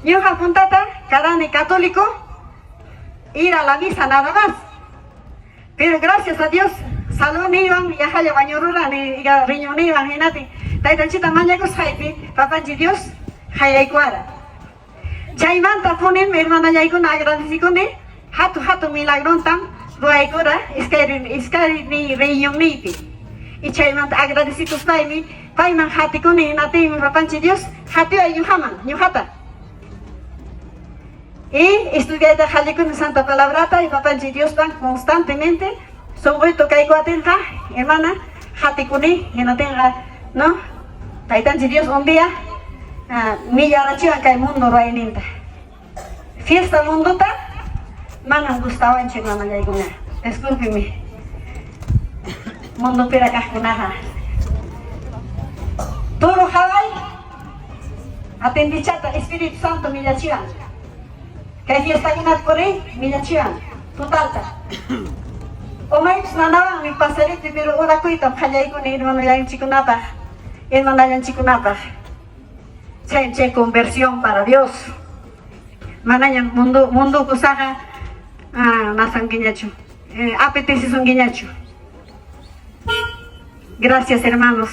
Yo apuntata, carane católico, ir a la misa nada más. Pero gracias a Dios, salud ni iban, ya haya baño rural, ni riñón ni iban, imagínate. Taitanchita mañana haipi, papanchi Dios, haya iguara. Chaimanta ponen, mi hermana ya con agradecicone, hatu milagron tam, ruaigora, iskari ni riñón ni pi. Y chaimanta agradecidos taimi, paiman hati kone, nati mi papanchi Dios, hati ayuhaman, yuhata. Y estudié de Jalicún Santa Palabrata y papanchi Dios van constantemente. Sobre todo que tenga, hermana, hatikuni, que no tenga, ¿no? Taitanchi Dios un día, millarachiva que el mundo lo hay. Fiesta mundo ta, mangan gustaba en chingana ya iguna. Discúlpeme. Mundo pira cascunaja. Toro Hawaii, atendichata, Espíritu Santo millachiva. Que fiesta ginat por ahí, millachiva. Totalta. Omay nanawa mi pasarete pero ora kuita phajai ko ni hermano yang chikunapa. Hermana yang chikunapa. Che conversión para Dios. Mana yang mundo kusaha nasangiñachu. Apetece songiñachu. Gracias hermanos.